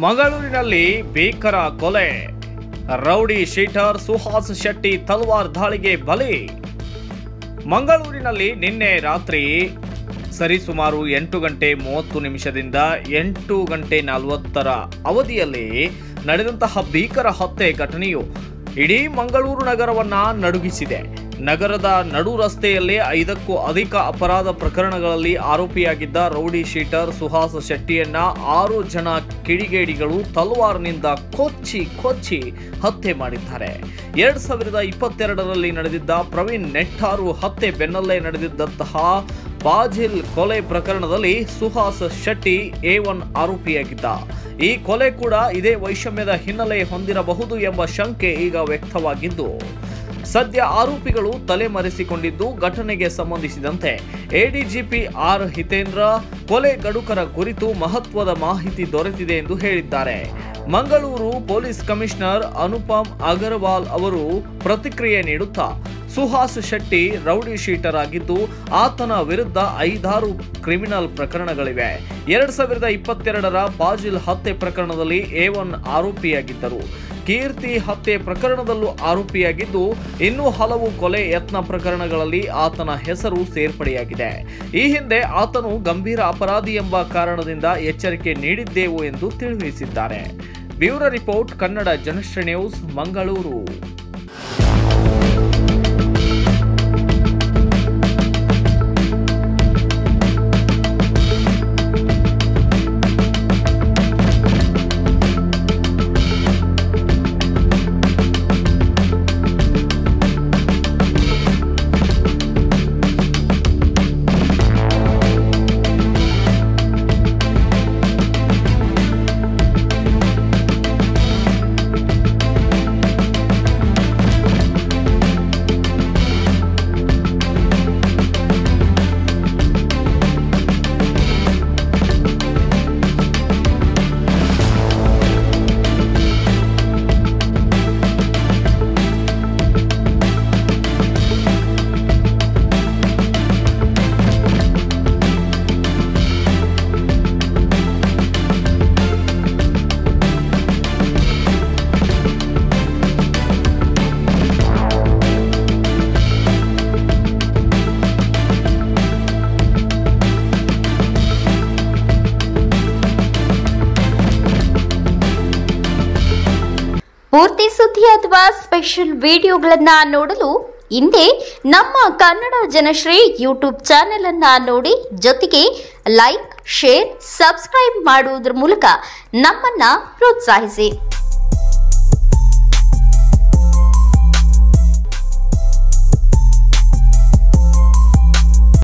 ಮಂಗಳೂರಿನಲ್ಲಿ ಭೀಕರ ಕೊಲೆ. ರೌಡಿ ಶೀಟರ್ ಸುಹಾಸ್ ಶೆಟ್ಟಿ ತಲವಾರ್ ದಾಳಿಗೆ ಬಲಿ. ಮಂಗಳೂರಿನಲ್ಲಿ ನಿನ್ನೆ ರಾತ್ರಿ ಸರಿಸುಮಾರು 8:30 8:40 ಅವಧಿಯಲ್ಲಿ ನಡೆದಂತಹ ಭೀಕರ ಹತ್ಯೆ ಘಟನೆಯು ಇಡೀ ಮಂಗಳೂರು ನಗರವನ್ನ ನಡುಗಿಸಿದೆ. ನಗರದ ನಡು ರಸ್ತೆಯಲ್ಲಿ 5ಕ್ಕೂ ಅಧಿಕ ಅಪರಾಧ ಪ್ರಕರಣಗಳಲ್ಲಿ ಆರೋಪಿಯಾಗಿದ್ದ ರೌಡಿ ಶೀಟರ್ ಸುಹಾಸ್ ಶೆಟ್ಟಿಯನ್ನ 6 ಜನ ಕಿಡಿಗೇಡಿಗಳು ತಲವಾರ್ನಿಂದ ಕೊಚ್ಚಿ ಹತ್ಯೆ ಮಾಡಿದ್ದಾರೆ. 2022ರಲ್ಲಿ ನಡೆದಿದ್ದ ಪ್ರವೀಣ್ ನೆಟ್ಟಾರು ಹತ್ಯೆ ಬೆನ್ನಲ್ಲೇ ನಡೆದಿದ್ದಂತಹ ಬಾಜಿಲ್ ಕೊಲೆ ಪ್ರಕರಣದಲ್ಲಿ ಸುಹಾಸ್ ಶೆಟ್ಟಿ A1 ಆರೋಪಿಯಾಗಿದ್ದ. ಈ ಕೊಲೆ ಕೂಡ ಇದೇ ವೈಷಮ್ಯದ ಹಿನ್ನೆಲೆ ಹೊಂದಿರಬಹುದು ಎಂಬ ಶಂಕೆ ಈಗ ವ್ಯಕ್ತವಾಗಿದ್ದು, ಸದ್ಯ ಆರೋಪಿಗಳು ತಲೆಮರೆಸಿಕೊಂಡಿದ್ದು, ಘಟನೆಗೆ ಸಂಬಂಧಿಸಿದಂತೆ ಎಡಿಜಿಪಿ ಆರ್ ಹಿತೇಂದ್ರ ಕೊಲೆ ಗಡುಕರ ಕುರಿತು ಮಹತ್ವದ ಮಾಹಿತಿ ದೊರೆತಿದೆ ಎಂದು ಹೇಳಿದ್ದಾರೆ. ಮಂಗಳೂರು ಪೊಲೀಸ್ ಕಮಿಷನರ್ ಅನುಪಮ್ ಅಗರ್ವಾಲ್ ಅವರು ಪ್ರತಿಕ್ರಿಯೆ ನೀಡುತ್ತಾ, ಸುಹಾಸ್ ಶೆಟ್ಟಿ ರೌಡಿ ಶೀಟರ್ ಆಗಿದ್ದು, ಆತನ ವಿರುದ್ಧ 5-6 ಕ್ರಿಮಿನಲ್ ಪ್ರಕರಣಗಳಿವೆ. 2022ರ ಬಾಜಿಲ್ ಹತ್ಯೆ ಪ್ರಕರಣದಲ್ಲಿ A1 ಆರೋಪಿಯಾಗಿದ್ದರು. ಕೀರ್ತಿ ಹತ್ಯೆ ಪ್ರಕರಣದಲ್ಲೂ ಆರೋಪಿಯಾಗಿದ್ದು, ಇನ್ನೂ ಹಲವು ಕೊಲೆ ಯತ್ನ ಪ್ರಕರಣಗಳಲ್ಲಿ ಆತನ ಹೆಸರು ಸೇರ್ಪಡೆಯಾಗಿದೆ. ಈ ಹಿಂದೆ ಆತನು ಗಂಭೀರ ಅಪರಾಧಿ ಎಂಬ ಕಾರಣದಿಂದ ಎಚ್ಚರಿಕೆ ನೀಡಿದ್ದೆವು ಎಂದು ತಿಳಿಸಿದ್ದಾರೆ. Bureau report, Kannada Janashri news, Mangaluru. ಪೂರ್ತಿ ಸುದ್ದಿ ಅಥವಾ ಸ್ಪೆಷಲ್ ವಿಡಿಯೋಗಳನ್ನ ನೋಡಲು ಹಿಂದೆ ನಮ್ಮ ಕನ್ನಡ ಜನಶ್ರೀ ಯೂಟ್ಯೂಬ್ ಚಾನೆಲ್ ಅನ್ನ ನೋಡಿ, ಜೊತೆಗೆ ಲೈಕ್, ಶೇರ್, ಸಬ್ಸ್ಕ್ರೈಬ್ ಮಾಡುವುದರ ಮೂಲಕ ನಮ್ಮನ್ನ ಪ್ರೋತ್ಸಾಹಿಸಿ.